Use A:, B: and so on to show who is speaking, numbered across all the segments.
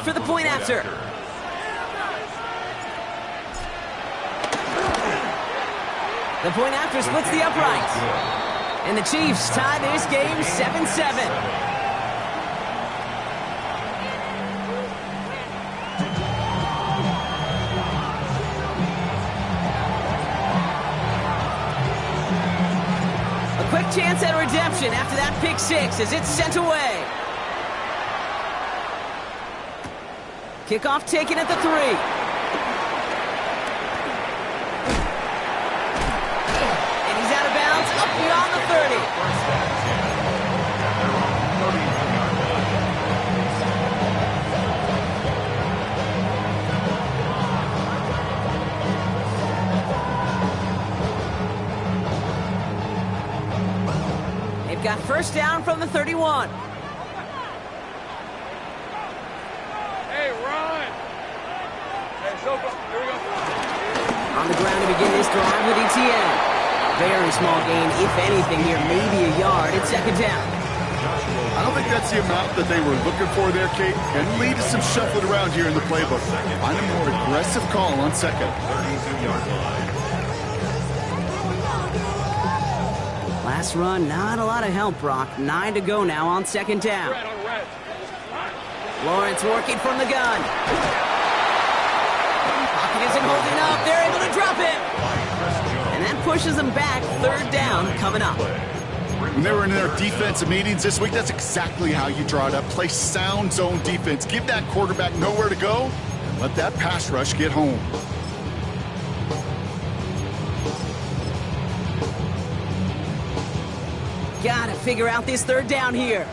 A: for the point after. The point after splits the upright. And the Chiefs tie this game 7-7. Quick chance at redemption after that pick six as it's sent away. Kickoff taken at the 3. And he's out of bounds up beyond the 30. Got first down from the 31.
B: Hey, Ron. Hey, Sofa, here we go.
A: On the ground to begin this drive with ETN. Very small gain, if anything here, maybe a yard. It's second down.
C: I don't think that's the amount that they were looking for there, Kate. And lead to some shuffling around here in the playbook. Find a more aggressive call on second.
B: 32-yard line.
A: Last run, not a lot of help, Brock. 9 to go now on second down. Lawrence working from the gun. Pocket isn't holding up. They're able to drop it. And that pushes them back. Third down coming up.
C: When they were in their defensive meetings this week, that's exactly how you draw it up. Play sound zone defense. Give that quarterback nowhere to go and let that pass rush get home.
A: Gotta figure out this third down here.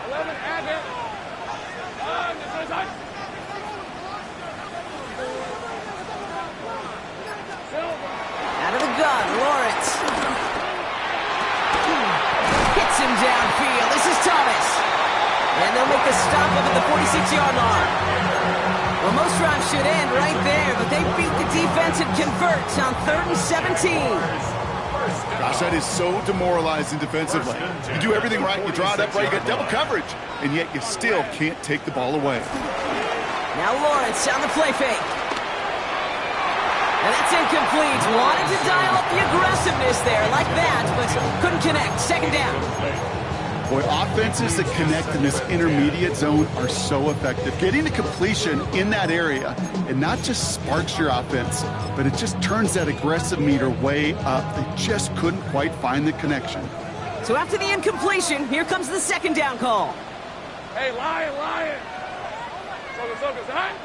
B: 11, add him.
A: Out of the gun, Lawrence. Hits him downfield. This is Thomas. And they'll make the stop up at the 46-yard line. Well, most drives should end right there, but they beat the defense and convert on 3rd and 17.
C: Gosh, that is so demoralizing defensively. You do everything right, you draw it up right, you get double coverage, and yet you still can't take the ball away.
A: Now Lawrence on the play fake. And that's incomplete. Wanted to dial up the aggressiveness there like that, but couldn't connect. Second down.
C: Boy, offenses that connect in this intermediate zone are so effective. Getting to completion in that area, it not just sparks your offense, but it just turns that aggressive meter way up. They just couldn't quite find the connection.
A: So after the incompletion, here comes the second down call.
B: Hey, Lion. Focus, hot.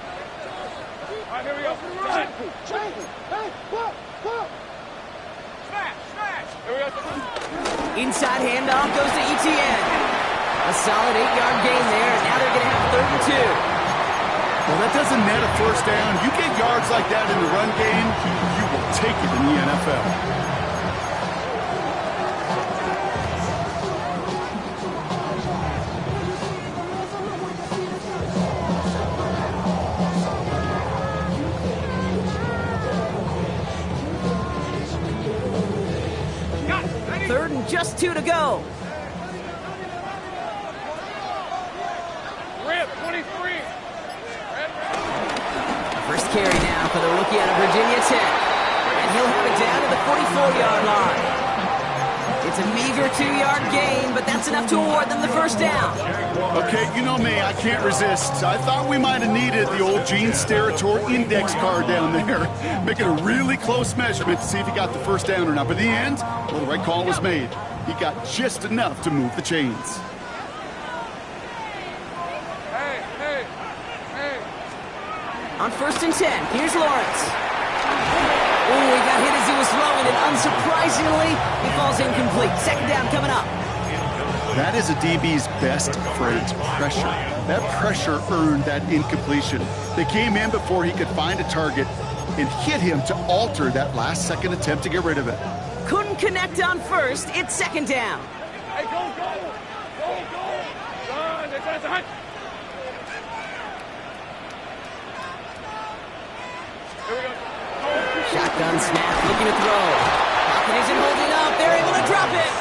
B: All right, here we go. Smash. Here we go.
A: Inside handoff goes to ETN. A solid 8-yard gain there. Now they're going to have 3rd and 2.
C: Well, that doesn't net a first down. You get yards like that in the run game, you will take it in the NFL.
A: Just 2 to go.
B: Rip, 23.
A: First carry now for the rookie out of Virginia Tech. And he'll have it down to the 44-yard line. It's a meager 2-yard gain, but that's enough to award them the first down.
C: Okay, you know me, I can't resist. I thought we might have needed the old Gene Steratore index card down there. Making a really close measurement to see if he got the first down or not. But in the end, well, the right call was made. He got just enough to move the chains.
B: Hey.
A: On 1st and 10, here's Lawrence. Oh, he got hit as he was throwing, and unsurprisingly, he falls incomplete. Second down coming up.
C: That is a DB's best friend, pressure. That pressure earned that incompletion. They came in before he could find a target and hit him to alter that last-second attempt to get rid of it.
A: Couldn't connect on first. It's second down.
B: Hey, go. That's a hut. Here we go.
A: Shotgun snap, looking to throw. Pocket isn't holding up. They're able to drop it.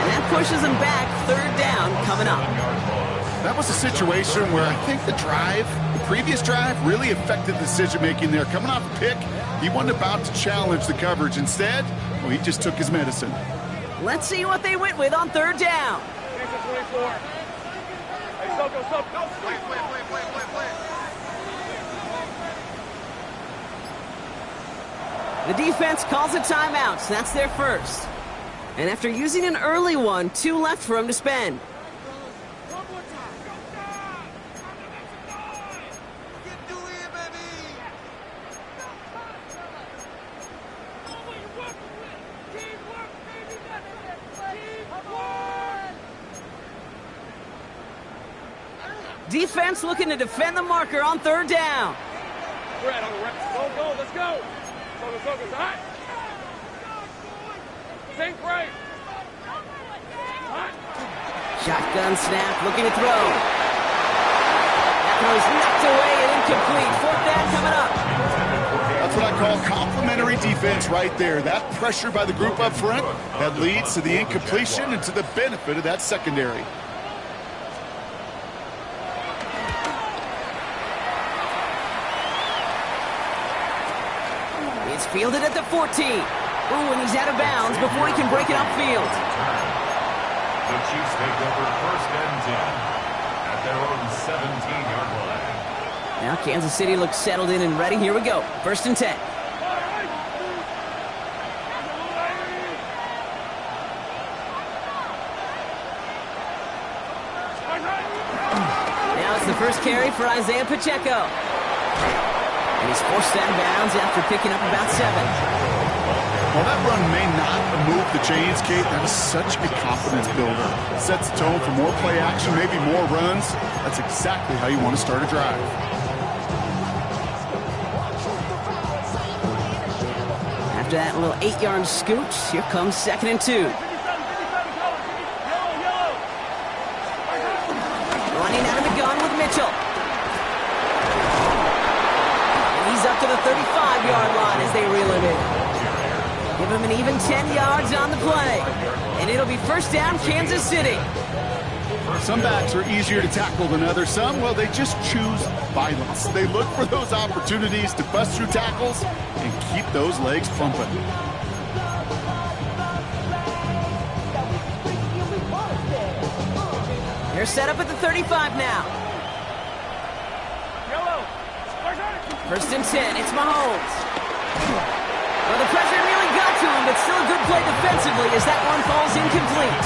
A: And that pushes them back. Third down coming up.
C: That was a situation where I think the previous drive, really affected the decision-making there. Coming off a pick, he wasn't about to challenge the coverage. Instead, well, he just took his medicine.
A: Let's see what they went with on third down.
B: szn26. Hey, Soko. Play.
A: The defense calls a timeout, so that's their first. And after using an early one, 2 left for him to spend. Defense looking to defend the marker on third down.
B: Brad on the right. Go, let's go. Soko, hot. Sink right. Hot.
A: Shotgun snap, looking to throw. That throw's knocked away and incomplete. Fourth down coming up.
C: That's what I call complimentary defense right there. That pressure by the group up front, that leads to the incompletion and to the benefit of that secondary.
A: It's fielded at the 14. Ooh, and he's out of bounds before he can break it upfield.
D: The Chiefs take over first and 10 at their own 17-yard line.
A: Now Kansas City looks settled in and ready. Here we go. First and 10. Now it's the first carry for Isaiah Pacheco. And he's forced out of bounds after picking up about 7.
C: Well, that run may not move the chains, Kate. That is such a confidence builder. Sets the tone for more play action, maybe more runs. That's exactly how you want to start a drive.
A: After that little 8-yard scooch, here comes second and 2. Running out of the gun with Mitchell. Up to the 35-yard line as they reel it in. Give him an even 10 yards on the play. And it'll be first down, Kansas City.
C: Some backs are easier to tackle than others. Some, well, they just choose violence. They look for those opportunities to bust through tackles and keep those legs pumping.
A: They're set up at the 35 now. First and 10, it's Mahomes. Well, the pressure really got to him, but still a good play defensively as that one falls incomplete.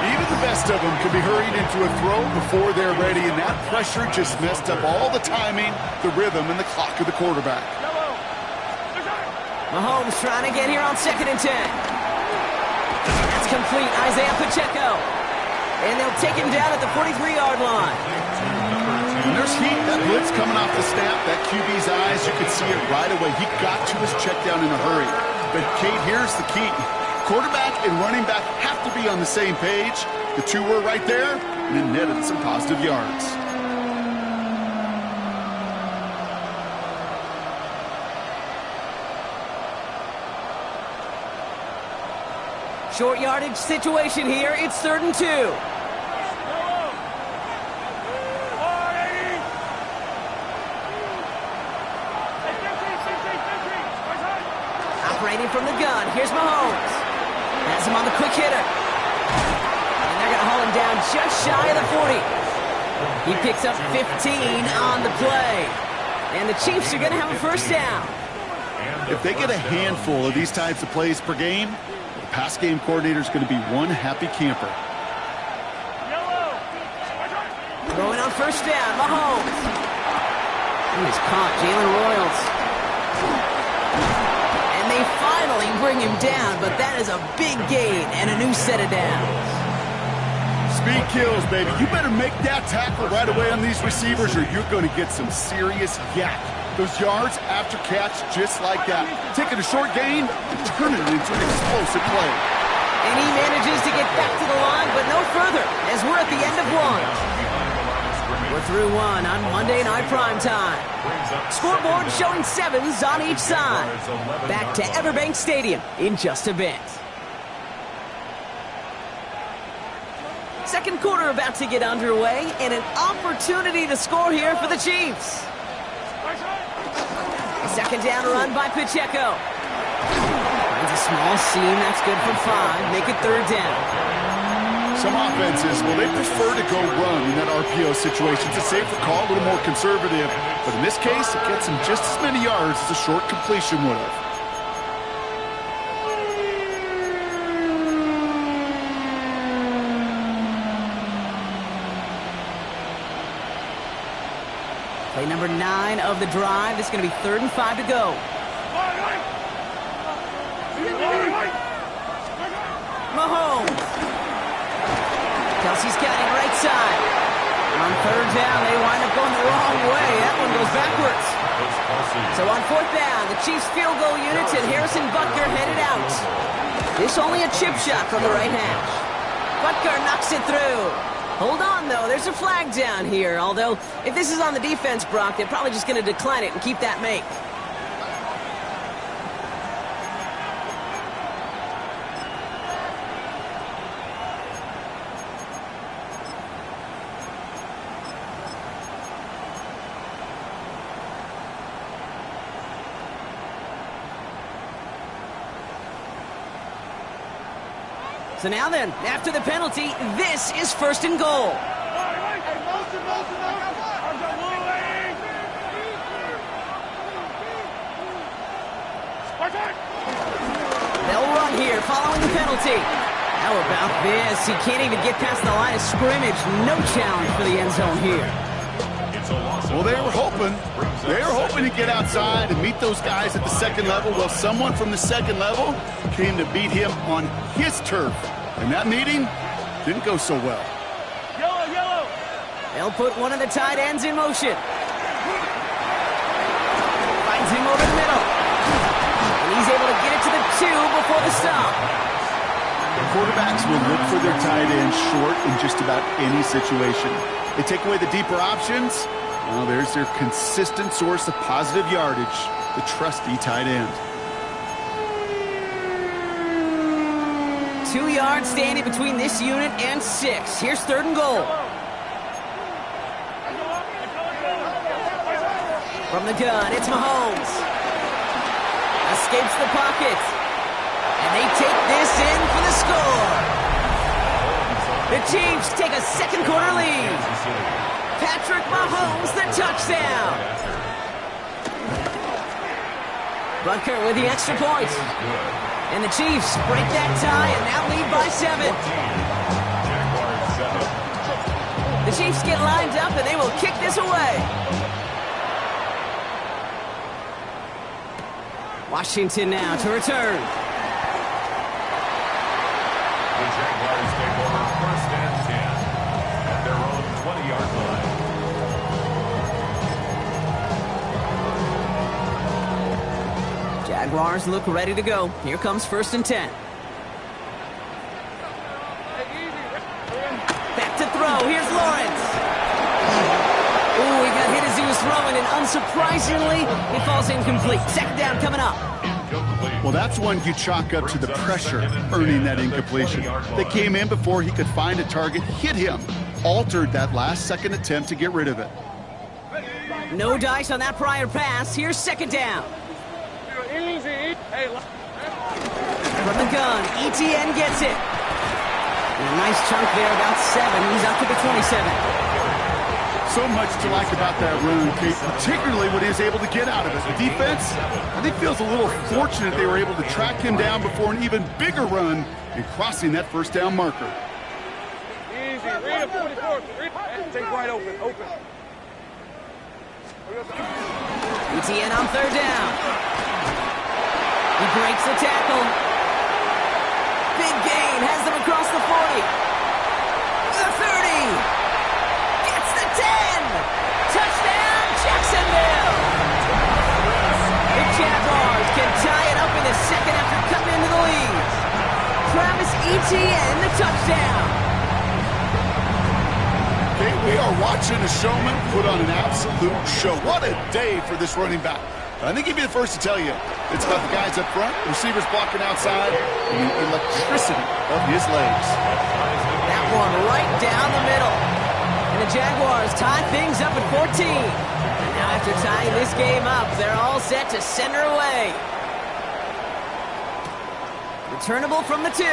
C: Even the best of them can be hurried into a throw before they're ready, and that pressure just messed up all the timing, the rhythm, and the clock of the quarterback.
A: Mahomes trying to get here on second and 10. That's complete, Isaiah Pacheco. And they'll take him down at the 43-yard line.
C: And there's heat. That blitz coming off the snap, that QB's eyes, you could see it right away. He got to his check down in a hurry. But, Kate, here's the key. Quarterback and running back have to be on the same page. The two were right there, and it netted some positive yards.
A: Short yardage situation here. It's third and 2. Operating from the gun. Here's Mahomes. Has him on the quick hitter. And they're going to haul him down just shy of the 40. He picks up 15 on the play. And the Chiefs are going to have a first down.
C: If they get a handful of these types of plays per game, the pass game coordinator is going to be one happy camper.
A: Throwing on first down, Mahomes. He is caught, Jalen Royals. And they finally bring him down, but that is a big gain and a new set of downs.
C: Speed kills, baby. You better make that tackle right away on these receivers or you're going to get some serious yak. Those yards after catch just like that. Taking a short gain and turning it into an explosive play.
A: And he manages to get back to the line, but no further, as we're at the end of one. We're through one on Monday Night Primetime. Scoreboard showing 7s on each side. Back to Everbank Stadium in just a bit. Second quarter about to get underway, and an opportunity to score here for the Chiefs. Second down run by Pacheco. Finds a small seam, that's good for 5. Make it third down.
C: Some offenses, well, they prefer to go run in that RPO situation. It's a safer call, a little more conservative. But in this case, it gets them just as many yards as a short completion would have.
A: Play number 9 of the drive. This is going to be 3rd and 5 to go. Mahomes. Kelsey's got it right side. On 3rd down, they wind up going the wrong way. That one goes backwards. So on 4th down, the Chiefs field goal units and Harrison Butker headed out. This only a chip shot from the right hash. Butker knocks it through. Hold on, though. There's a flag down here. Although, if this is on the defense, Brock, they're probably just going to decline it and keep that make. So now then, after the penalty, this is 1st and goal. They'll run here following the penalty. How about this? He can't even get past the line of scrimmage. No challenge for the end zone here.
C: Well, they were hoping to get outside and meet those guys at the second level. Well, someone from the second level came to beat him on his turf. And that meeting didn't go so well.
B: Yellow.
A: They'll put one of the tight ends in motion. Finds him over the middle. And he's able to get it to the 2 before the stop.
C: The quarterbacks will look for their tight end short in just about any situation. They take away the deeper options. Well, there's their consistent source of positive yardage, the trusty tight end.
A: 2 yards standing between this unit and 6. Here's 3rd and goal. From the gun, it's Mahomes. Escapes the pocket. And they take this in for the score. The Chiefs take a second quarter lead. Patrick Mahomes, the touchdown. Butker with the extra point. And the Chiefs break that tie and now lead by 7. The Chiefs get lined up and they will kick this away. Washington now to return.
D: The Jaguars take over 1st and 10 at their own 20-yard line.
A: Jaguars look ready to go. Here comes 1st and 10. Back to throw. Here's Lawrence. Ooh, he got hit as he was throwing, and unsurprisingly, it falls incomplete. 2nd down coming up.
C: Well, that's one you chalk up to the pressure earning that incompletion. They came in before he could find a target, hit him, altered that last-second attempt to get rid of it.
A: No dice on that prior pass. Here's 2nd down.
B: Easy. Hey,
A: From the gun, ETN gets it. And a nice chunk there, about 7. He's up to the 27.
C: So much to like about that run, Kate, particularly what he was able to get out of it. The defense, I think, feels a little fortunate they were able to track him down before an even bigger run and crossing that 1st down marker.
B: Easy. Read it, 44. Take right open.
A: ETN on 3rd down. He breaks the tackle. Big gain, has them across the 40. The 30. Gets the 10. Touchdown, Jacksonville. The Jaguars can tie it up in the 2nd after coming into the lead. Travis Etienne, the touchdown.
C: Okay, we are watching a showman put on an absolute show. What a day for this running back. I think he'd be the first to tell you. It's about the guys up front, receivers blocking outside, and the electricity of his legs.
A: That one right down the middle. And the Jaguars tie things up at 14. And now after tying this game up, they're all set to send her away. Returnable from the 2.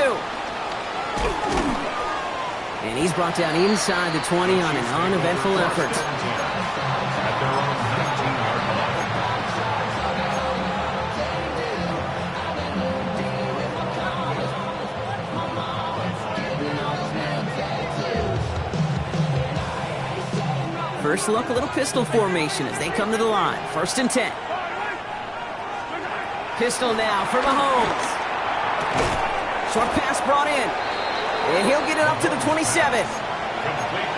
A: And he's brought down inside the 20 on an uneventful effort.
D: At their own 19-yard line.
A: First look, a little pistol formation as they come to the line. 1st and 10. Pistol now for Mahomes. Short pass brought in. And he'll get it up to the 27.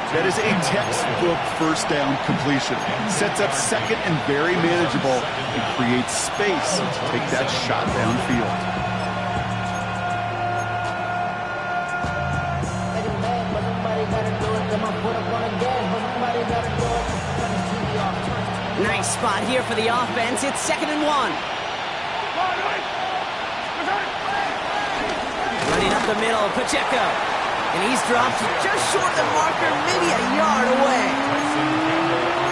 C: That is a textbook first down completion. Sets up second and very manageable and creates space to take that shot downfield.
A: Nice spot here for the offense. It's 2nd and 1. Running up the middle, Pacheco. And he's dropped just short of the marker, maybe a yard away.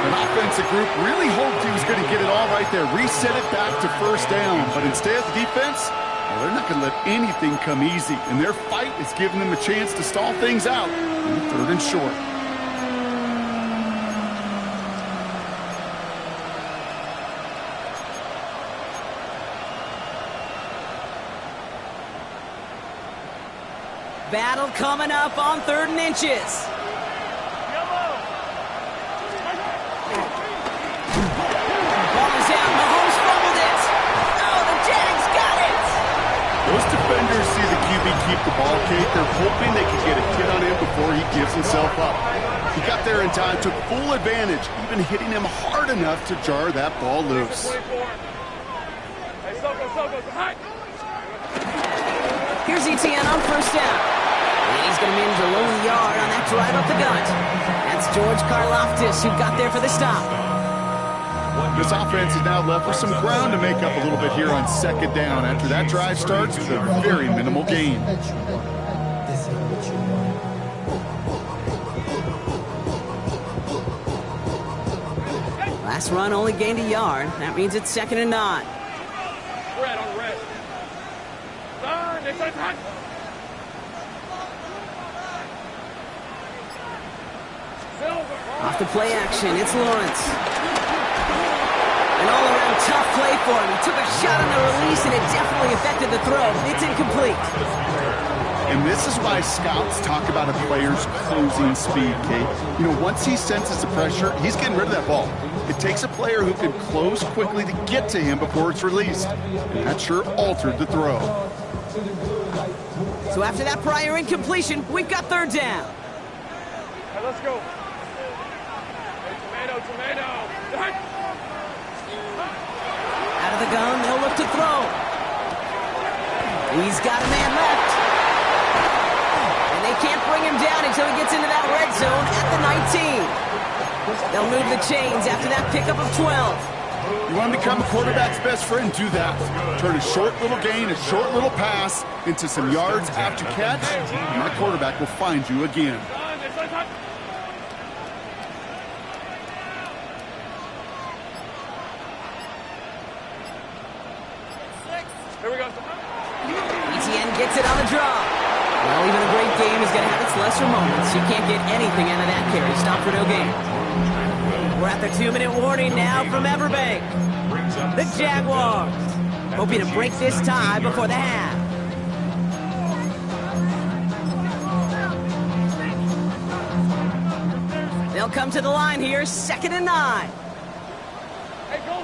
C: An offensive group really hoped he was going to get it all right there, reset it back to first down. But instead, the defense, well, they're not going to let anything come easy. And their fight is giving them a chance to stall things out on 3rd and short.
A: Battle coming up on 3rd and inches. Ball is out. Mahomes fumbled it. Oh, the Jags got it.
C: Those defenders see the QB keep the ball, Kate. They're hoping they can get a hit on him before he gives himself up. He got there in time, took full advantage, even hitting him hard enough to jar that ball loose.
A: Here's ETN on 1st down. And he's going to manage a low yard on that drive up the gut. That's George Karlaftis who got there for the stop.
C: This offense is now left with some ground to make up a little bit here on 2nd down. After that drive starts with a very minimal gain.
A: Last run only gained a yard. That means it's 2nd and 9.
B: Red on red.
A: Off the play action, it's Lawrence. An all-around tough play for him. He took a shot on the release, and it definitely affected the throw. It's incomplete.
C: And this is why scouts talk about a player's closing speed, Kate. You know, once he senses the pressure, he's getting rid of that ball. It takes a player who can close quickly to get to him before it's released. And that sure altered the throw.
A: So after that prior incompletion, we've got 3rd down.
B: Hey, let's go. Hey, tomato.
A: Out of the gun, they'll look to throw. He's got a man left. And they can't bring him down until he gets into that red zone at the 19. They'll move the chains after that pickup of 12.
C: You want to become a quarterback's best friend? Do that. Turn a short little gain, a short little pass into some yards after catch, and that quarterback will find you again.
B: Here we go.
A: ETN gets it on the draw. Well, even a great game is going to have its lesser moments. You can't get anything out of that carry. Stop for no gain. We're at the 2-minute warning now from Everbank. The Jaguars hoping to break this tie before the half. They'll come to the line here, 2nd and 9.
B: Hey, go!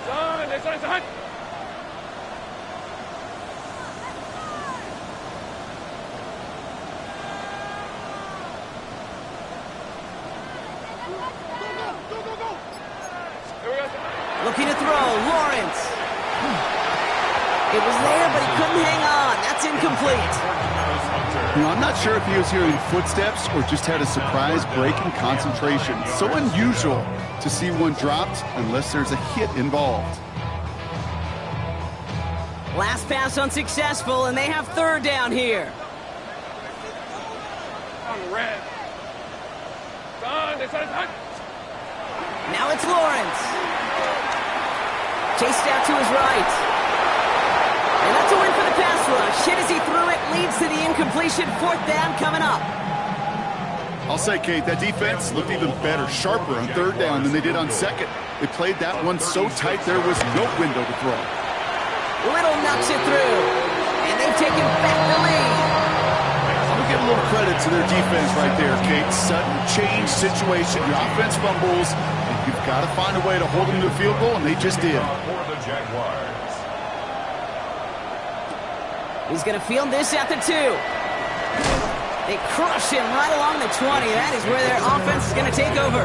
B: Son, it's on.
A: Looking to throw, Lawrence. It was there, but he couldn't hang on. That's incomplete.
C: You know, I'm not sure if he was hearing footsteps or just had a surprise break in concentration. So unusual to see one dropped unless there's a hit involved.
A: Last pass unsuccessful, and they have 3rd down here.
B: on red. szn26.
A: Now it's Lawrence. Chased out to his right. And that's a win for the pass rush. Hit as he threw it, leads to the incompletion. 4th down coming up.
C: I'll say, Kate, that defense looked even better, sharper on 3rd down than they did on 2nd. They played that one so tight there was no window to throw.
A: Little knocks it through. And they've taken back the lead.
C: I'm going to give a little credit to their defense right there, Kate. Sudden change situation. Your offense fumbles, and you've got to find a way to hold them to a field goal, and they just did.
D: For the Jaguars.
A: He's going to field this at the 2. They crush him right along the 20. That is where their offense is going to take over.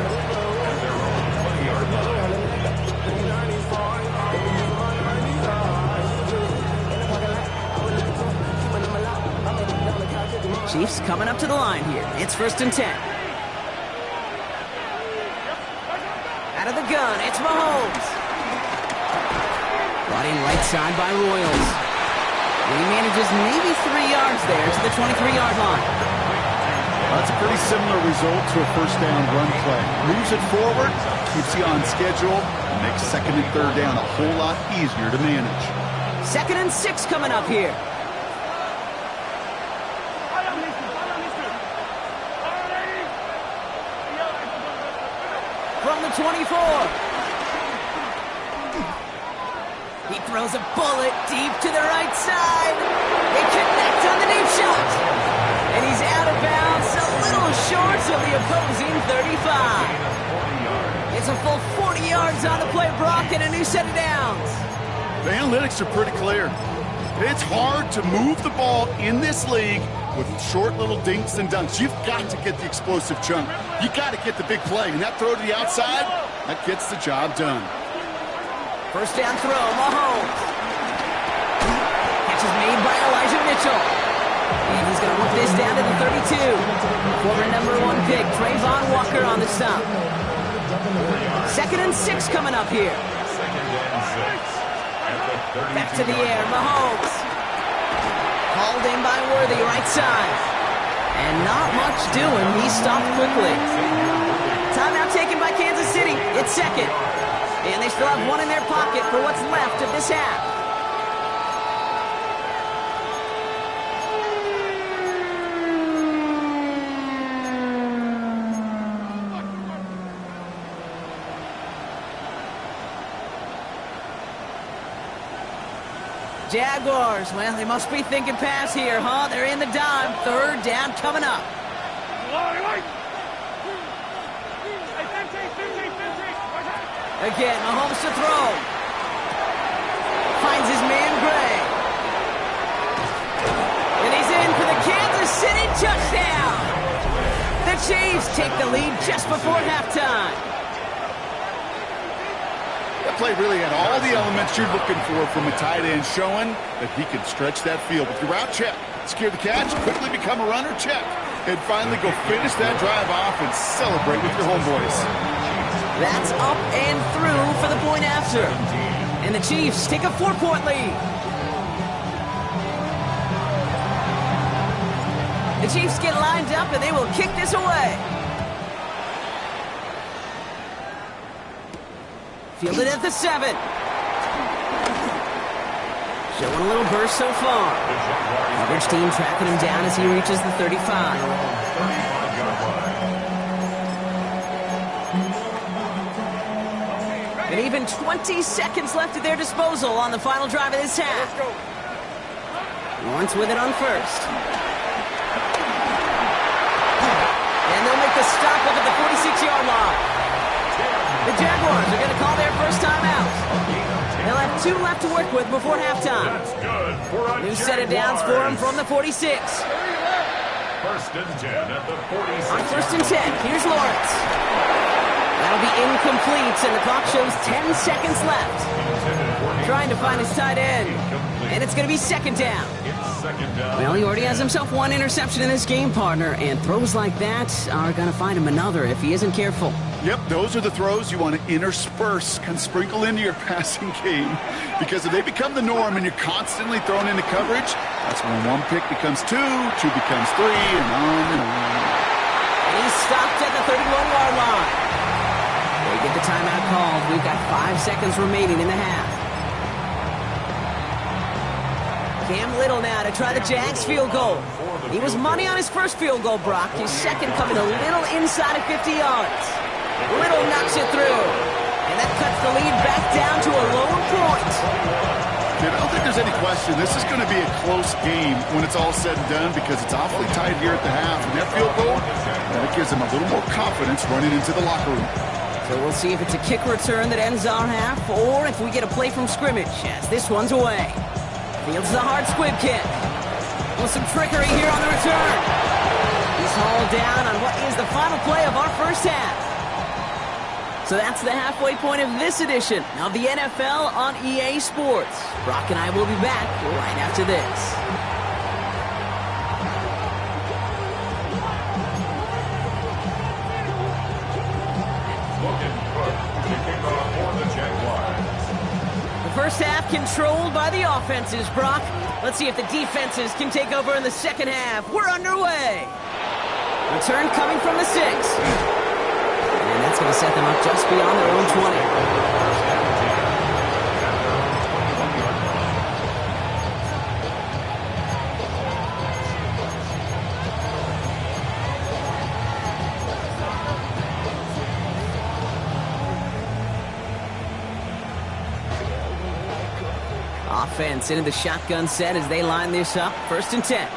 A: Chiefs coming up to the line here. It's 1st and 10. Out of the gun, it's Mahomes. Brought in right side by Royals. And he manages maybe 3 yards there to the 23-yard line.
C: That's a pretty similar result to a 1st down run play. Moves it forward, keeps you on schedule, and makes 2nd and 3rd down a whole lot easier to manage.
A: 2nd and 6 coming up here. From the 24. He throws a bullet deep to the right side. They connect on the deep shot. And he's out of bounds, a little short of the opposing 35. It's a full 40 yards on the play, Brock, and a new set of downs.
C: The analytics are pretty clear. It's hard to move the ball in this league with short little dinks and dunks. You've got to get the explosive chunk. You got to get the big play. And that throw to the outside, that gets the job done.
A: 1st down throw, Mahomes. Catch is made by Elijah Mitchell. And he's going to work this down to the 32. Former #1 pick, Trayvon Walker on the stop. 2nd and 6 coming up here.
D: 2nd and 6.
A: Back to the air, Mahomes. Called in by Worthy, right side. And not much doing. He stopped quickly. Timeout taken by Kansas City. It's 2nd. And they still have 1 in their pocket for what's left of this half. Jaguars, well, they must be thinking pass here, huh? They're in the dime. 3rd down coming up. Again, Mahomes to throw. Finds his man, Gray. And he's in for the Kansas City touchdown. The Chiefs take the lead just before halftime.
C: That play really had all the elements you're looking for from a tight end, showing that he can stretch that field. With your route check, secure the catch, quickly become a runner, check. And finally go finish that drive off and celebrate with your homeboys.
A: That's up and through for the point after. And the Chiefs take a 4-point lead. The Chiefs get lined up and they will kick this away. Fielded at the 7. Showing a little burst so far. Coverage team tracking him down as he reaches the 35. And even 20 seconds left at their disposal on the final drive of this half. Lawrence with it on 1st. And they'll make the stop up at the 46-yard line. The Jaguars are going to call their first time out. They'll have 2 left to work with before halftime.
D: That's good for a
A: New set of downs for them from the 46.
D: 1st and 10 at the 46.
A: On 1st and 10, here's Lawrence. That'll be incomplete, and the clock shows 10 seconds left. Trying to find his tight end. And it's going to be 2nd down. Well, he already has himself 1 interception in this game, partner, and throws like that are going to find him another if he isn't careful.
C: Yep, those are the throws you want to intersperse, can sprinkle into your passing game. Because if they become the norm and you're constantly thrown into coverage, that's when 1 pick becomes 2, 2 becomes 3, and on and on.
A: He's stopped at the 31-yard line. They get the timeout called. We've got 5 seconds remaining in the half. Cam Little now to try the Jags field goal. He was money on his first field goal, Brock. His second coming a little inside of 50 yards. Little knocks it through. And that cuts the lead back down to a lone point.
C: I don't think there's any question. This is going to be a close game when it's all said and done because it's awfully tight here at the half. And that field goal, that gives them a little more confidence running into the locker room.
A: So we'll see if it's a kick return that ends our half or if we get a play from scrimmage as this one's away. Fields the hard squib kick. With some trickery here on the return. He's hauled down on what is the final play of our first half. So that's the halfway point of this edition of the NFL on EA Sports. Brock and I will be back right after this. The first half controlled by the offenses, Brock. Let's see if the defenses can take over in the second half. We're underway. Return coming from the 6. And that's going to set them up just beyond their own 20. Offense into the shotgun set as they line this up. 1st and 10.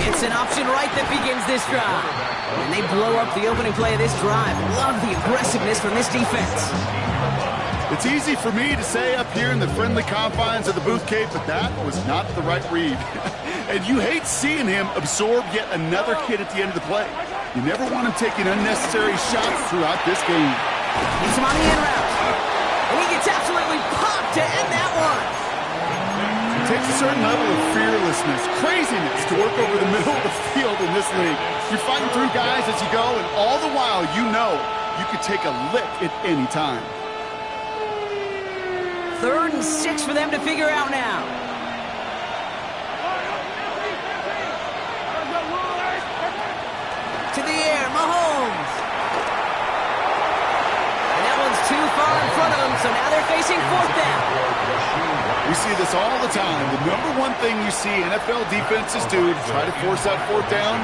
A: It's an option right that begins this drive. And they blow up the opening play of this drive. Love the aggressiveness from this defense.
C: It's easy for me to say up here in the friendly confines of the Booth Cape, but that was not the right read. And you hate seeing him absorb yet another hit at the end of the play. You never want him taking unnecessary shots throughout this game.
A: He's him on the in route. And he gets absolutely popped to end that one.
C: It takes a certain level of fearlessness, craziness to work over the middle of the field in this league. You're fighting through guys as you go, and all the while you know you could take a lick at any time.
A: 3rd and 6 for them to figure out now. To the air, Mahomes. And that one's too far in front of them, so now they're facing 4th down.
C: We see this all the time. The number one thing you see NFL defenses do to try to force that 4th down,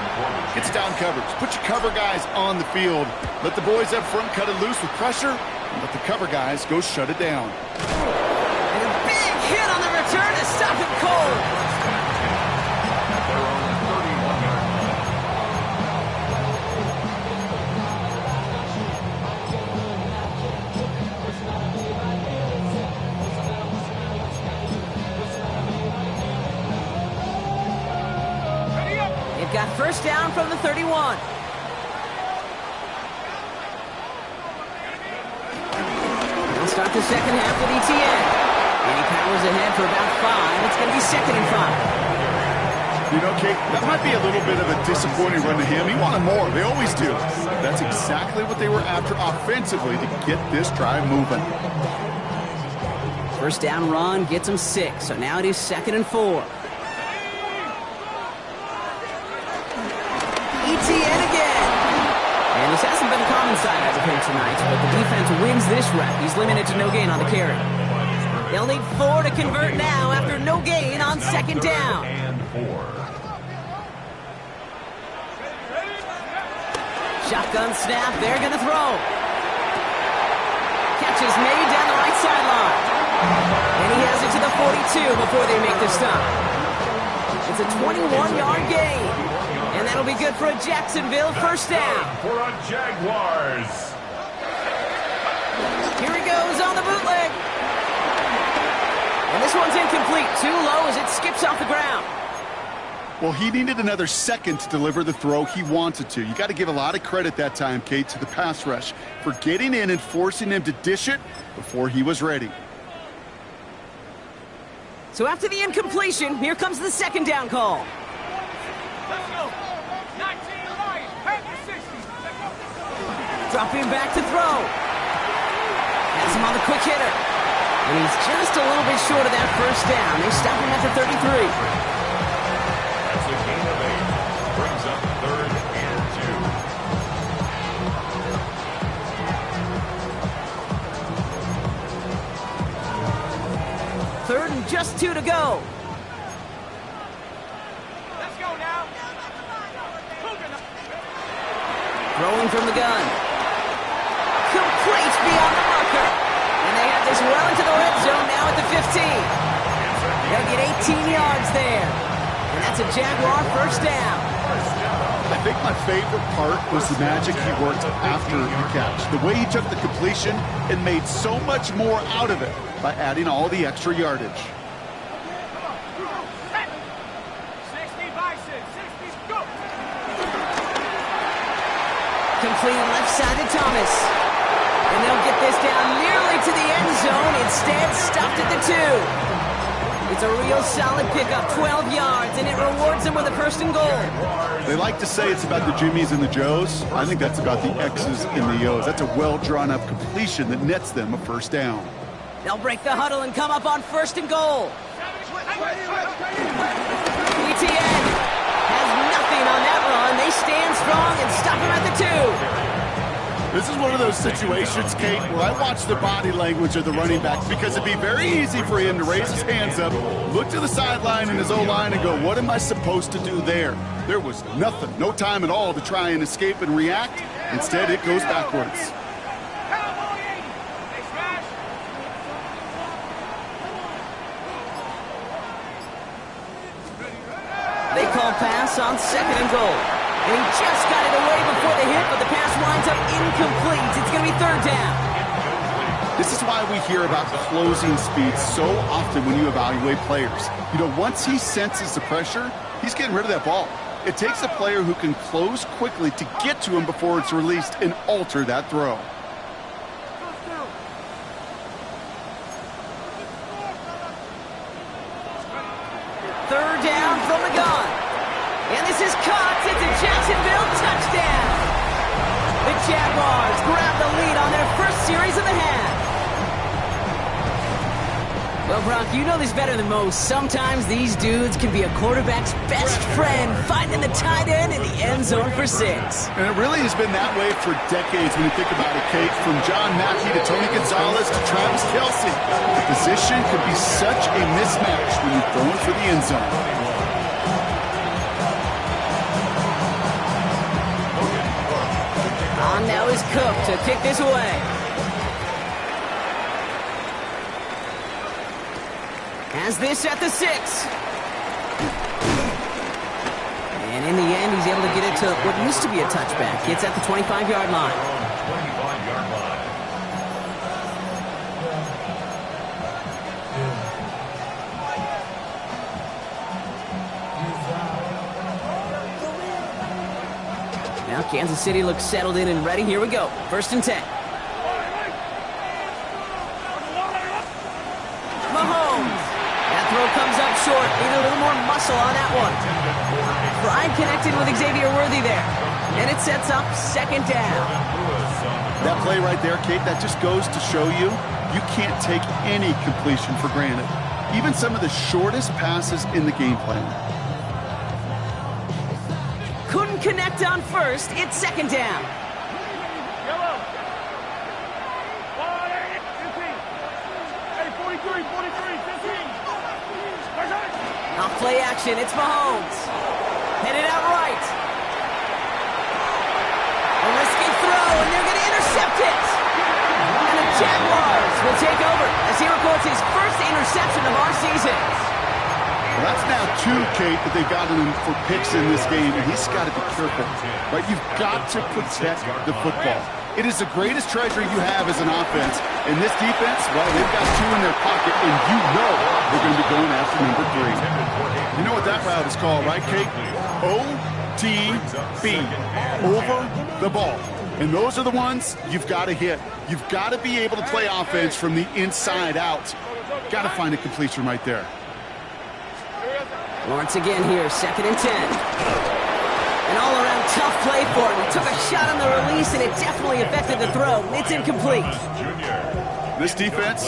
C: it's down coverage. Put your cover guys on the field. Let the boys up front cut it loose with pressure, and let the cover guys go shut it down.
A: And a big hit on the return to stop it cold. Got 1st down from the 31. We'll start the second half with ETN. And he powers ahead for about 5. It's going to be 2nd and 5.
C: You know, Kate, that might be a little bit of a disappointing run to him. He wanted more. They always do. That's exactly what they were after offensively to get this drive moving.
A: 1st down run gets him 6. So now it is 2nd and 4. ETN again. And this hasn't been a common side of him tonight, but the defense wins this rep. He's limited to no gain on the carry. They'll need 4 to convert now after no gain on 2nd down. Shotgun snap, they're going to throw. Catch is made down the right sideline. And he has it to the 42 before they make the stop. It's a 21-yard gain. And that'll be good for a Jacksonville 1st down.
D: For a Jaguars.
A: Here he goes on the bootleg. And this one's incomplete. Too low as it skips off the ground.
C: Well, he needed another second to deliver the throw he wanted to. You got to give a lot of credit that time, Kate, to the pass rush for getting in and forcing him to dish it before he was ready.
A: So after the incompletion, here comes the 2nd down call.
B: Let's go. 19 Lions. Pack the 60.
A: Dropping back to throw. Has him on the quick hitter. And he's just a little bit short of that first down. They stop him at the 33.
D: That's a gain of 8. Brings up 3rd and 2.
A: 3rd and just 2 to go.
B: Let's go now.
A: Throwing from the gun. Complete beyond the marker. And they have this well into the red zone now at the 15. They'll get 18 yards there. And that's a Jaguar first down.
C: I think my favorite part was the magic he worked after the catch. The way he took the completion and made so much more out of it by adding all the extra yardage.
B: 60 Bison, 60, go!
A: Complete left side to Thomas. And they'll get this down nearly to the end zone. Instead, stopped at the 2. It's a real solid pickup, 12 yards, and it rewards them with a 1st and goal.
C: They like to say it's about the Jimmies and the Joes. I think that's about the X's and the O's. That's a well-drawn-up completion that nets them a 1st down.
A: They'll break the huddle and come up on 1st and goal. ETN has nothing on that run. They stand strong and stop him at the 2.
C: This is one of those situations, Kate, where I watch the body language of the running back because it'd be very easy for him to raise his hands up, look to the sideline in his O-line and go, what am I supposed to do there? There was nothing, no time at all to try and escape and react. Instead, it goes backwards.
A: They call pass on 2nd and goal. And he just got it away before the hit, but the pass winds up incomplete. It's going to be 3rd down.
C: This is why we hear about closing speed so often when you evaluate players. You know, once he senses the pressure, he's getting rid of that ball. It takes a player who can close quickly to get to him before it's released and alter that throw.
A: Third down from the gun. And this is caught. It's a Jacksonville touchdown. The Jaguars grab the lead on their first series of the half. Well, Brock, you know this better than most. Sometimes these dudes can be a quarterback's best friend, finding the tight end in the end zone for 6.
C: And it really has been that way for decades when you think about it, Kate. From John Mackey to Tony Gonzalez to Travis Kelce. The position could be such a mismatch when you're going for the end zone.
A: On now is Cook to kick this away. Has this at the 6. And in the end, he's able to get it to what used to be a touchback. It's at the 25-yard line.
D: 25-yard line.
A: Now Kansas City looks settled in and ready. Here we go. 1st and 10. Mahomes. That throw comes up short. Need a little more muscle on that one. Pride connected with Xavier Worthy there. And it sets up 2nd down.
C: That play right there, Kate, that just goes to show you can't take any completion for granted. Even some of the shortest passes in the game plan.
A: Couldn't connect on 1st. It's 2nd down. Off play action, it's Mahomes. Headed out right. A risky throw, and they're going to intercept it. And the Jaguars will take over as he records his first interception of our season.
C: Well, that's now 2, Kate, that they've gotten him for picks in this game, and he's got to be careful. Right? You've got to protect the football. It is the greatest treasure you have as an offense. And this defense, well, they've got 2 in their pocket, and you know they're going to be going after number 3. You know what that route is called, right, Kate? OTB, over the ball. And those are the ones you've got to hit. You've got to be able to play offense from the inside out. Got to find a completion right there.
A: Lawrence again here, 2nd and 10. An all-around tough play for him. He took a shot on the release, and it definitely affected the throw. It's incomplete.
C: This defense,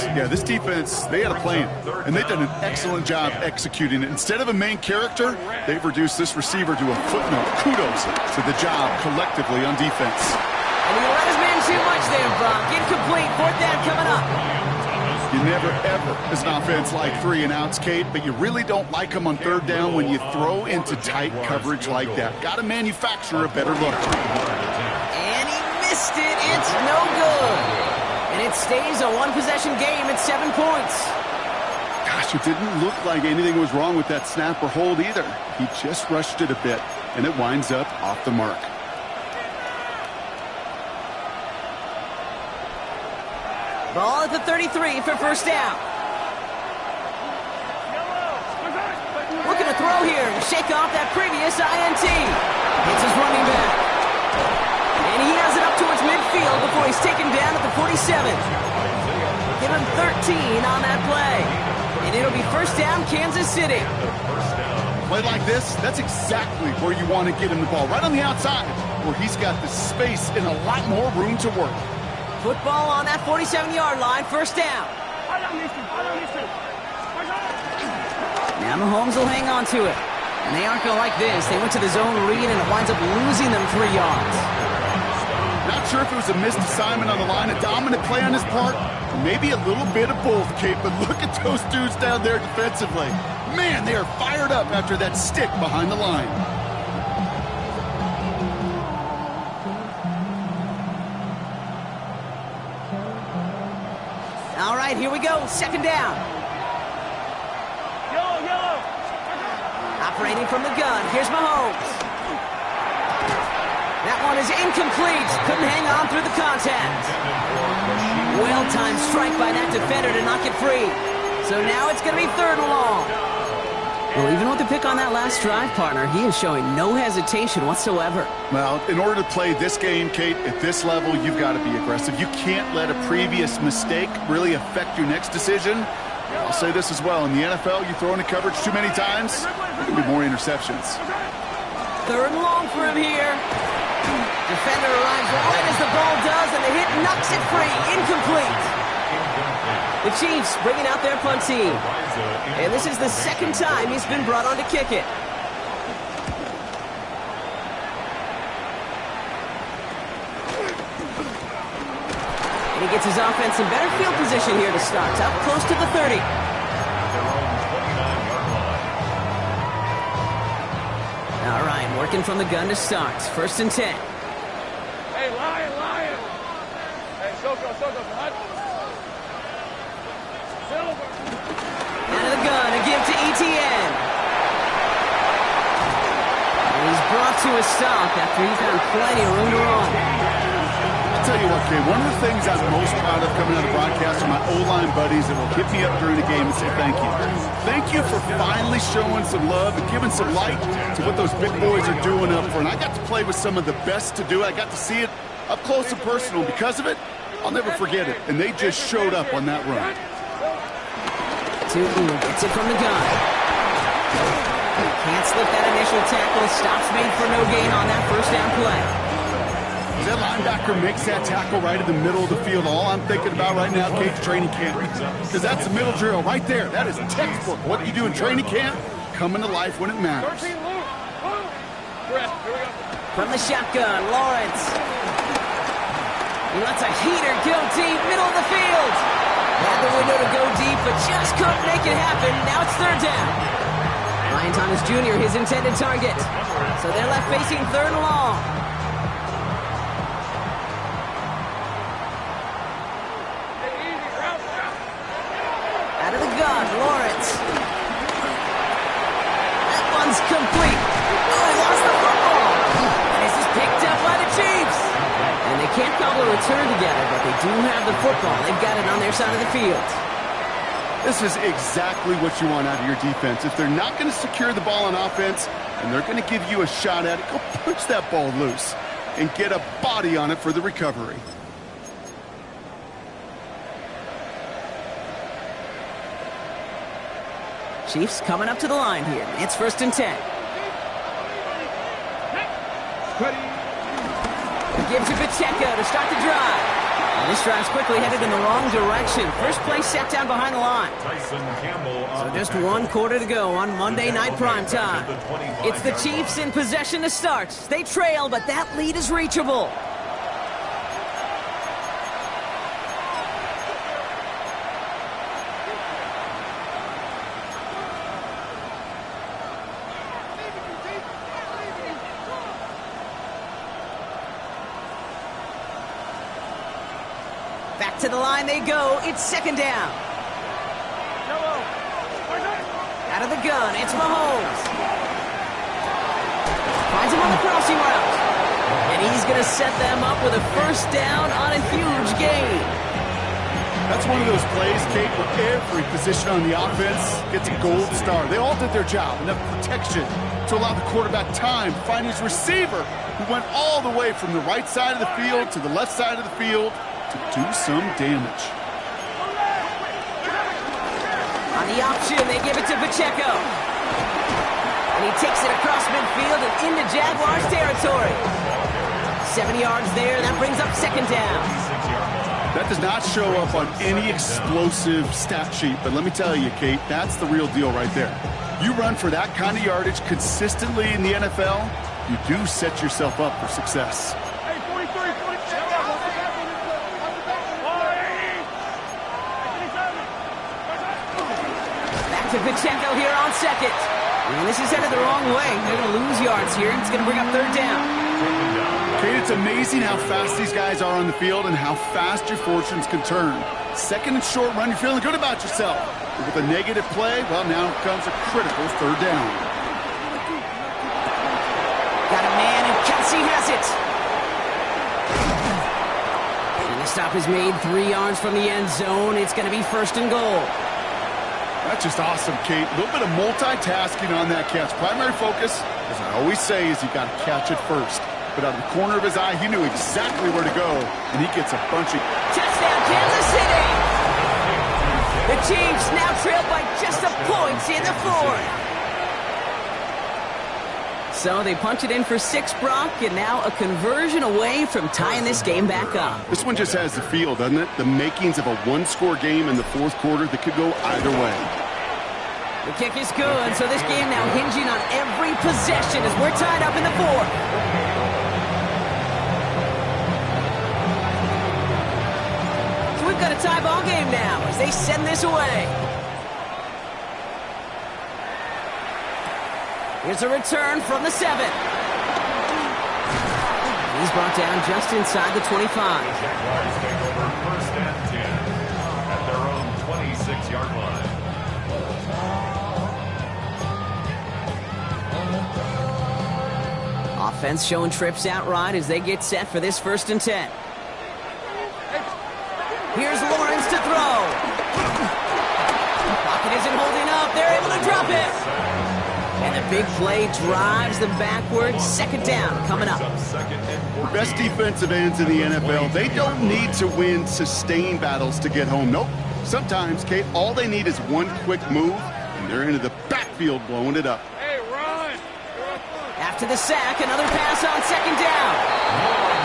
C: they had a plan, and they've done an excellent job executing it. Instead of a main character, they've reduced this receiver to a footnote. Kudos to the job collectively on defense.
A: And he let his man too much there, Brock. Incomplete. Fourth down coming up.
C: You never, ever, as an offense, like 3 and outs, Kate, but you really don't like them on third down when you throw into tight coverage like that. Got to manufacture a better look.
A: And he missed it. It's no good. And it stays a one-possession game at 7 points.
C: Gosh, it didn't look like anything was wrong with that snap or hold either. He just rushed it a bit, and it winds up off the mark.
A: Ball at the 33 for first down. Looking to throw here to shake off that previous INT. Hits his running back. And he has it up towards midfield before he's taken down at the 47. Give him 13 on that play. And it'll be first down, Kansas City.
C: Play like this, that's exactly where you want to get him the ball. Right on the outside, where he's got the space and a lot more room to work.
A: Football on that 47-yard line, first down. Now Mahomes will hang on to it. And they aren't going to like this. They went to the zone read, and it winds up losing them 3 yards.
C: Not sure if it was a missed assignment on the line, a dominant play on his part, maybe a little bit of both, Kate, but look at those dudes down there defensively. Man, they are fired up after that stick behind the line.
A: All right, here we go, second down. Operating from the gun, here's Mahomes. That one is incomplete. Couldn't hang on through the contact. Well-timed strike by that defender to knock it free. So now it's going to be third and long. Well, even with the pick on that last drive, partner, he is showing no hesitation whatsoever.
C: Well, in order to play this game, Kate, at this level, you've got to be aggressive. You can't let a previous mistake really affect your next decision. I'll say this as well. In the NFL, you throw into coverage too many times, there can be more interceptions.
A: Third and long for him here. Defender arrives right as the ball does, and the hit knocks it free. Incomplete. The Chiefs bringing out their punt team. And this is the second time he's been brought on to kick it. And he gets his offense in better field position here to start. Up close to the 30. All right, working from the gun to start. First and 10.
B: Hey, lion. Hey, Soko, hot. Silver.
A: Out of the gun, a give to ETN. And he's brought to a stop after he found plenty of room to run.
C: I'll tell you what, Kay, one of the things I'm most proud of coming out of broadcast are my O-line buddies that will hit me up during the game and say thank you. Thank you for finally showing some love and giving some light to what those big boys are doing up front. I got to play with some of the best to do it. I got to see it up close and personal. Because of it, I'll never forget it. And they just showed up on that run.
A: Tootin gets it from the gun. Can't slip that initial tackle. Stops made for no gain on that first down play.
C: That linebacker makes that tackle right in the middle of the field. All I'm thinking about right now, Kate, training camp. Because that's the middle drill right there. That is textbook. What you do in training camp, coming to life when it matters.
A: From the shotgun, Lawrence. He lets a heater go deep, middle of the field. Had the window to go deep, but just couldn't make it happen. Now it's third down. Ryan Thomas Jr., his intended target. So they're left facing third and long. Out of the gun, Lawrence. That one's complete. Oh, he lost the football. And this is picked up by the Chiefs. And they can't cobble a return together, but they do have the football. They've got it on their side of the field.
C: This is exactly what you want out of your defense. If they're not going to secure the ball on offense, and they're going to give you a shot at it, go punch that ball loose and get a body on it for the recovery.
A: Chiefs coming up to the line here. It's first and 10. Give to Pacheco to start the drive. And this drive's quickly headed in the wrong direction. First play set down behind the line. So just one quarter to go on Monday Night Primetime. It's the Chiefs in possession to start. They trail, but that lead is reachable. Back to the line they go. It's second down. Out of the gun, it's Mahomes. Finds him on the crossing route. And he's going to set them up with a first down on a huge gain.
C: That's one of those plays, Kate, where every position on the offense gets a gold star. They all did their job. Enough protection to allow the quarterback time to find his receiver, who went all the way from the right side of the field to the left side of the field to do some damage.
A: On the option, they give it to Pacheco. And he takes it across midfield and into Jaguars territory. 7 yards there, that brings up second down.
C: That does not show up on any explosive stat sheet, but let me tell you, Kate, that's the real deal right there. You run for that kind of yardage consistently in the NFL, you do set yourself up for success.
A: To Pacheco here on second. And this is headed the wrong way. They're going to lose yards here. It's going to bring up third down.
C: Kate, it's amazing how fast these guys are on the field and how fast your fortunes can turn. Second and short run, you're feeling good about yourself. But with a negative play, well, now comes a critical third down.
A: Got a man, and Kelsey has it. And the stop is made 3 yards from the end zone. It's going to be first and goal.
C: That's just awesome, Kate. A little bit of multitasking on that catch. Primary focus, as I always say, is you got to catch it first. But out of the corner of his eye, he knew exactly where to go, and he gets a bunch of...
A: Touchdown, Kansas City! The Chiefs now trail by just a point in the fourth. So they punch it in for 6, Brock, and now a conversion away from tying this game back up.
C: This one just has the feel, doesn't it? The makings of a one-score game in the fourth quarter that could go either way.
A: The kick is good, so this game now hinging on every possession as we're tied up in the fourth. So we've got a tie ball game now as they send this away. Here's a return from the 7. He's brought down just inside the 25.
D: Jaguars take over first and 10 at their own 26-yard line.
A: Offense showing trips outright as they get set for this first and 10. Here's Lawrence to throw. Pocket isn't holding up. They're able to drop it. And the big play drives them backwards. Second down coming up.
C: Best defensive ends in the NFL, they don't need to win sustained battles to get home. Nope. Sometimes, Kate, all they need is one quick move, and they're into the backfield blowing it up.
B: Hey, run!
A: After the sack, another pass on second down.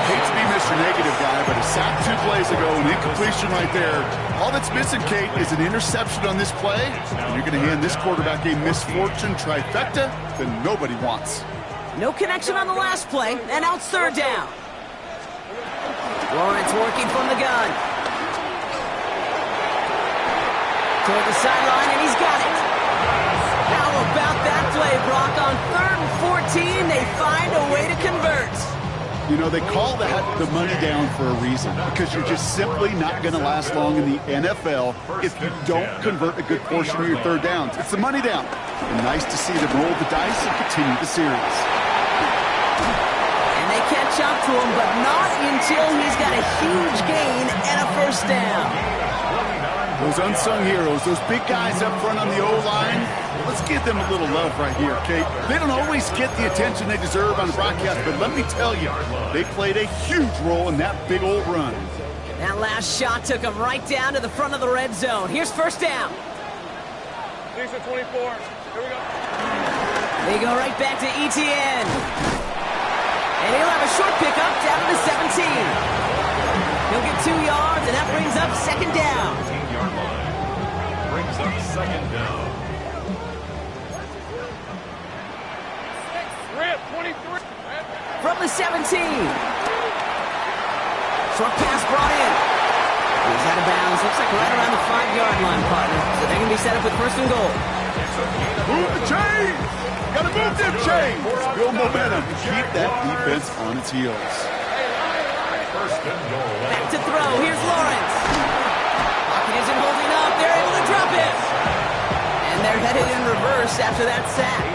C: Hate to be Mr. Negative guy, but a sack 2 plays ago, an incompletion right there. All that's missing, Kate, is an interception on this play, and you're going to hand this quarterback a misfortune trifecta that nobody wants.
A: No connection on the last play, and now it's third down. Lawrence working from the gun. Toward the sideline, and he's got it. How about that play, Brock? On 3rd and 14, they find a way to convert.
C: You know, they call that the money down for a reason, because you're just simply not going to last long in the NFL if you don't convert a good portion of your third downs. It's the money down. And nice to see them roll the dice and continue the series.
A: And they catch up to him, but not until he's got a huge gain and a first down.
C: Those unsung heroes, those big guys up front on the O-line, let's give them a little love right here, Kate. They don't always get the attention they deserve on the broadcast, but let me tell you, they played a huge role in that big old run.
A: That last shot took them right down to the front of the red zone. Here's first down.
B: These are 24. Here we go.
A: They go right back to Etienne. And he'll have a short pickup down to the 17. He'll get 2 yards, and that brings up second down.
D: 18-yard line. Brings up second down.
B: Rip, 23.
A: From the 17. Short pass brought in. He's out of bounds. Looks like right around the 5-yard line, partner. So they can be set up with first and goal.
C: Move the chains! Gotta move them chains! Build momentum. Keep that defense on its heels.
D: First and goal.
A: Back to throw. Here's Lawrence. Pocket isn't holding up. They're able to drop it. And they're headed in reverse after that sack.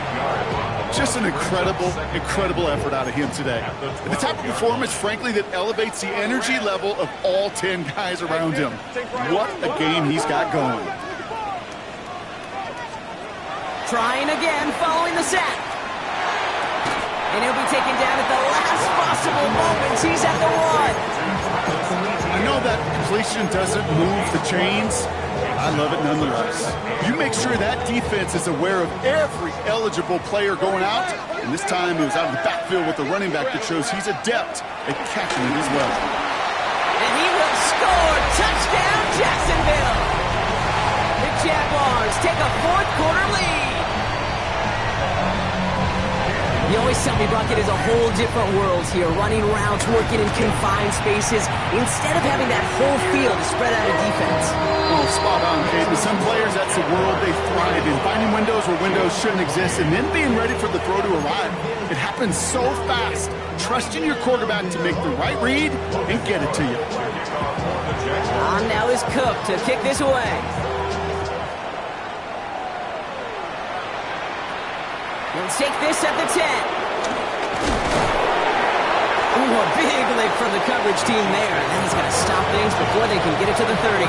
C: Just an incredible effort out of him today. And the type of performance, frankly, that elevates the energy level of all 10 guys around him. What a game he's got going.
A: Trying again following the sack. And he'll be taken down at the last possible moment. He's at the 1.
C: I know that completion doesn't move the chains. I love it nonetheless. You make sure that defense is aware of every eligible player going out. And this time it was out of the backfield with the running back that shows he's adept at catching it as well.
A: And he will score. Touchdown, Jacksonville. The Jaguars take a fourth-quarter lead. You always tell me, Bucket, is a whole different world here, running routes, working in confined spaces, instead of having that whole field to spread out a defense.
C: Oh, spot on, Kate. With some players, that's the world they thrive in. Finding windows where windows shouldn't exist, and then being ready for the throw to arrive. It happens so fast. Trusting your quarterback to make the right read and get it to you.
A: On now is Cook to kick this away. He'll take this at the 10. Ooh, a big lick from the coverage team there. And then he's going to stop things before they can get it to the 30.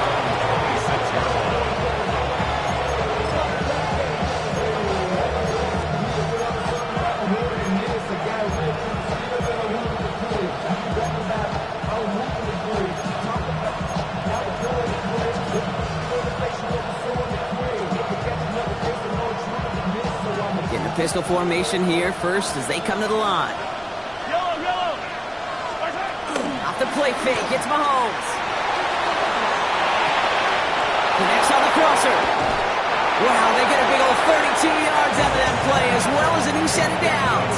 A: Pistol formation here first as they come to the line.
B: Yellow.
A: Off the play fake, it's Mahomes. Connects on the crosser. Wow, they get a big old 32 yards out of that play as well as a new set of downs.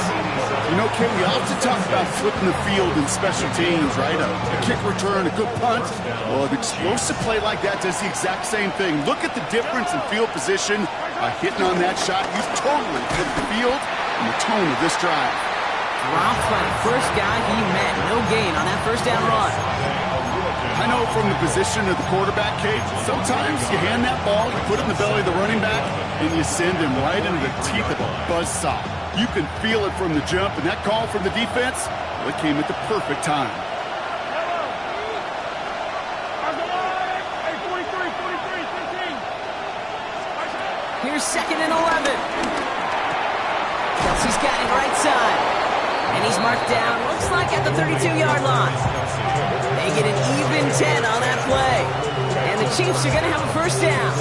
C: You know, Kim, we often talk about flipping the field in special teams, right? A kick return, a good punt. Well, an explosive play like that does the exact same thing. Look at the difference in field position. Hitting on that shot, he's totally flipped the field and the tone of this drive.
A: Dropped by the first guy he met. No gain on that first down run.
C: I know from the position of the quarterback, Kate, sometimes you hand that ball, you put it in the belly of the running back, and you send him right into the teeth of a buzzsaw. You can feel it from the jump, and that call from the defense, well, it came at the perfect time.
A: Here's second and 11. Kelsey's got him right side. And he's marked down, looks like at the 32-yard line. They get an even 10 on that play. And the Chiefs are going to have a first down.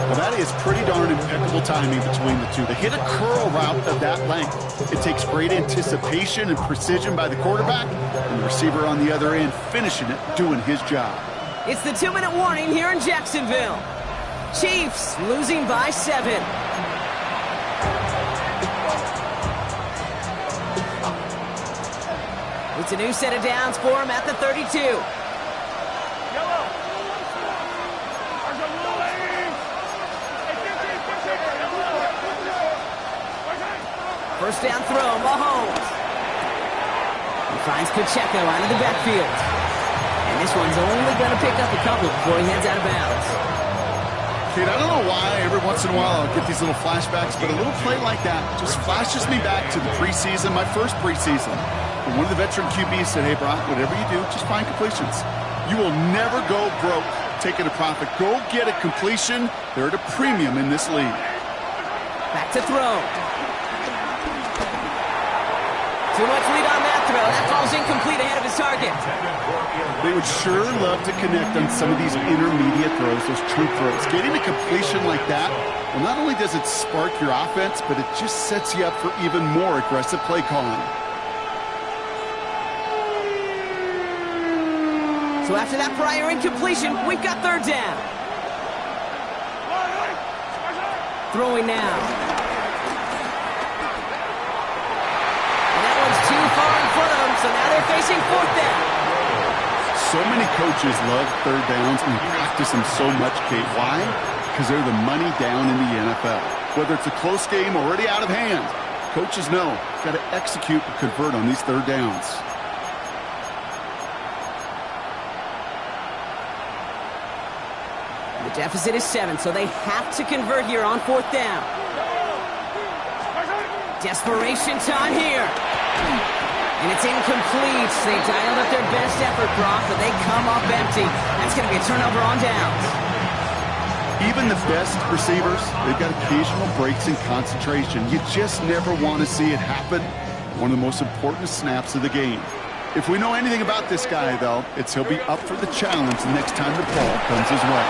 C: Well, that is pretty darn impeccable timing between the two. They hit a curl route of that length. It takes great anticipation and precision by the quarterback, and the receiver on the other end finishing it, doing his job.
A: It's the 2-minute warning here in Jacksonville. Chiefs losing by 7. It's a new set of downs for him at the 32. First down throw, Mahomes. He finds Pacheco out of the backfield. And this one's only going to pick up a couple before he heads out of bounds.
C: Kid, I don't know why every once in a while I'll get these little flashbacks, but a little play like that just flashes me back to the preseason, my first preseason. And one of the veteran QBs said, hey, Brock, whatever you do, just find completions. You will never go broke taking a profit. Go get a completion. They're at a premium in this league.
A: Back to throw. Too much lead on that throw. That falls incomplete ahead of his target.
C: They would sure love to connect on some of these intermediate throws, those true throws. Getting a completion like that, well, not only does it spark your offense, but it just sets you up for even more aggressive play calling.
A: So after that prior incompletion, we've got third down. Throwing now. And that one's too far in front of them, so now they're facing fourth down.
C: So many coaches love third downs and practice them so much, Kate. Why? Because they're the money down in the NFL. Whether it's a close game already out of hand, coaches know got to execute and convert on these third downs.
A: The deficit is 7, so they have to convert here on fourth down. Desperation time here. And it's incomplete. They dialed up their best effort, Brock, but they come up empty. That's going to be a turnover on downs.
C: Even the best receivers, they've got occasional breaks in concentration. You just never want to see it happen. One of the most important snaps of the game. If we know anything about this guy, though, it's he'll be up for the challenge the next time the ball comes his way.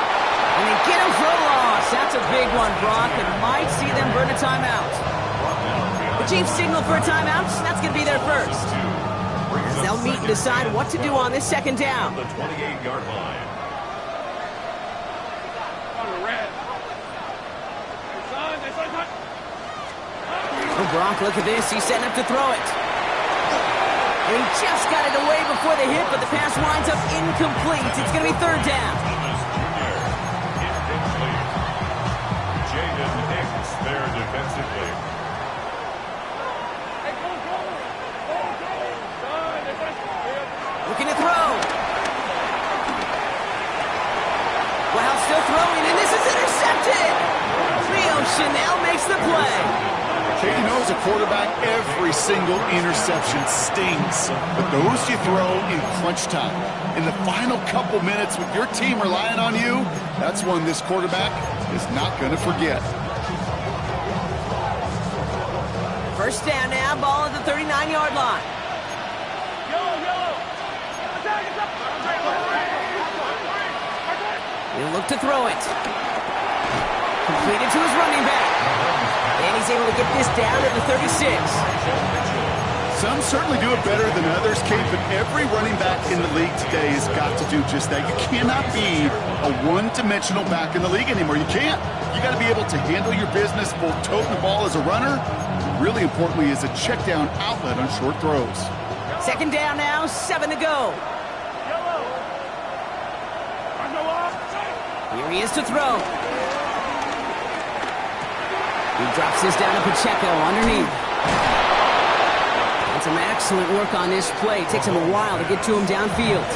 A: And they get him for a loss. That's a big one, Brock, and might see them burn a timeout. The Chiefs signal for a timeout. That's going to be their first. As they'll meet and decide what to do on this second down.
D: The 28-yard line.
A: Oh, Brock, look at this. He's setting up to throw it. And he just got it away before the hit, but the pass winds up incomplete. It's going to be third down.
D: There defensively.
A: Looking to throw. Well, still throwing, and this is intercepted. Chanel makes the play.
C: Kate, you know, as a quarterback, every single interception stings. But those you throw in crunch time. In the final couple minutes with your team relying on you, that's one this quarterback is not going to forget.
A: First down now, ball at the 39-yard line. He'll look to throw it. Completed to his running back. And he's able to get this down at the 36.
C: Some certainly do it better than others, Kate, but every running back in the league today has got to do just that. You cannot be a one-dimensional back in the league anymore. You can't. You got to be able to handle your business, both toting the ball as a runner, really importantly, is a check down outlet on short throws.
A: Second down now, 7 to go. Here he is to throw. He drops this down to Pacheco underneath. And some excellent work on this play. It takes him a while to get to him downfield.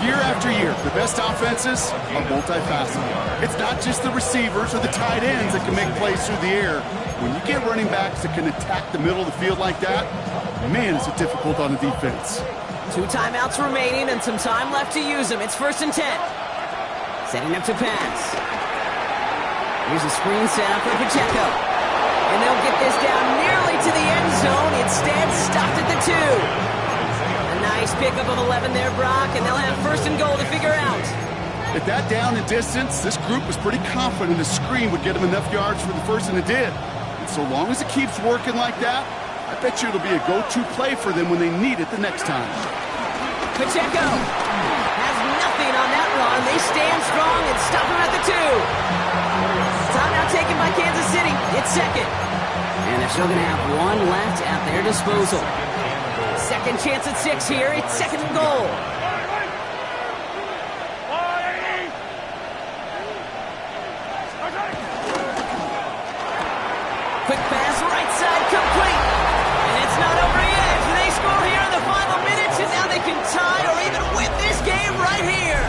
C: Year after year, the best offenses are multifaceted. It's not just the receivers or the tight ends that can make plays through the air. When you get running backs that can attack the middle of the field like that, man, is it difficult on the defense.
A: 2 timeouts remaining and some time left to use them. It's 1st and 10. Setting up to pass. Here's a screen setup for Pacheco. And they'll get this down nearly to the end zone. Instead, stopped at the 2. A nice pickup of 11 there, Brock, and they'll have 1st and goal to figure out.
C: At that down and distance, this group was pretty confident the screen would get them enough yards for the first, and it did. And so long as it keeps working like that, I bet you it'll be a go-to play for them when they need it the next time.
A: Pacheco has nothing on that run. They stand strong and stop him at the 2. Timeout taken by Kansas City. It's second. And they're still going to have 1 left at their disposal. Second chance at 6 here. It's 2nd and goal. Quick pass, right side, complete. And it's not over yet. They score here in the final minutes, and now they can tie or even win this game right here.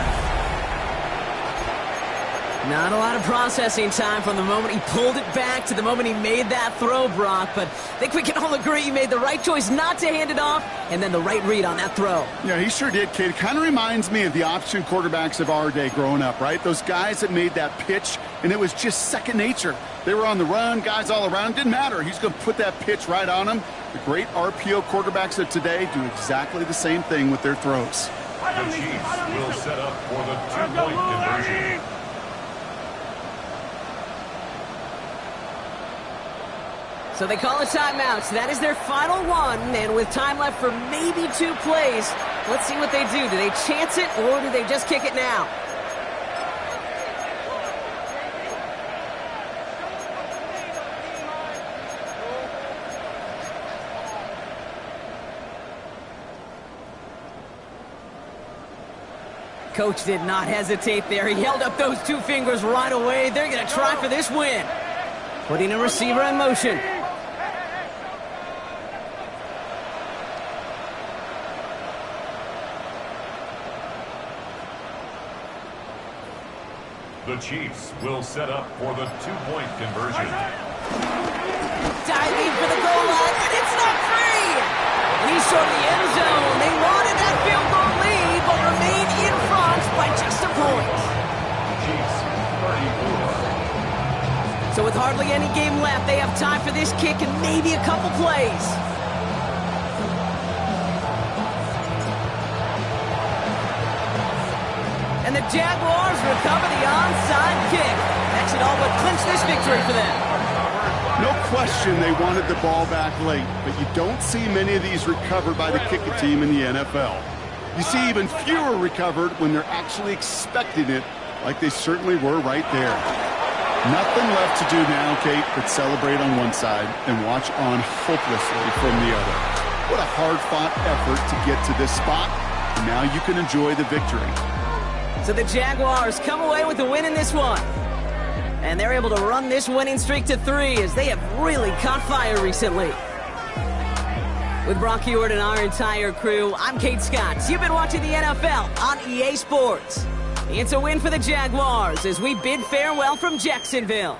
A: Not a lot of processing time from the moment he pulled it back to the moment he made that throw, Brock. But I think we can all agree he made the right choice not to hand it off, and then the right read on that throw.
C: Yeah, he sure did, Kate. It kind of reminds me of the option quarterbacks of our day growing up, right? Those guys that made that pitch, and it was just second nature. They were on the run, guys all around. Didn't matter. He's going to put that pitch right on them. The great RPO quarterbacks of today do exactly the same thing with their throws.
D: The Chiefs will set up for the 2-point conversion.
A: So they call a timeout. So that is their final one, and with time left for maybe 2 plays, Let's see what they do. Do they chance it, or do they just kick it now? Coach did not hesitate there. He held up those two fingers right away. They're going to try for this win. Putting a receiver in motion.
D: The Chiefs will set up for the two-point conversion.
A: Diving for the goal line, and it's not free! He's short of the end zone. They wanted that field goal lead, but remain in front by just a point.
D: Chiefs 34.
A: So with hardly any game left, they have time for this kick and maybe a couple plays. And the Jaguars recover the onside kick. That should all but clinch this victory for them.
C: No question they wanted the ball back late, but you don't see many of these recovered by the kicking team in the NFL. You see even fewer recovered when they're actually expecting it, like they certainly were right there. Nothing left to do now, Kate, but celebrate on one side and watch on hopelessly from the other. What a hard-fought effort to get to this spot, and now you can enjoy the victory.
A: So the Jaguars come away with the win in this one. And they're able to run this winning streak to 3 as they have really caught fire recently. With Brock Heward and our entire crew, I'm Kate Scott. You've been watching the NFL on EA Sports. It's a win for the Jaguars as we bid farewell from Jacksonville.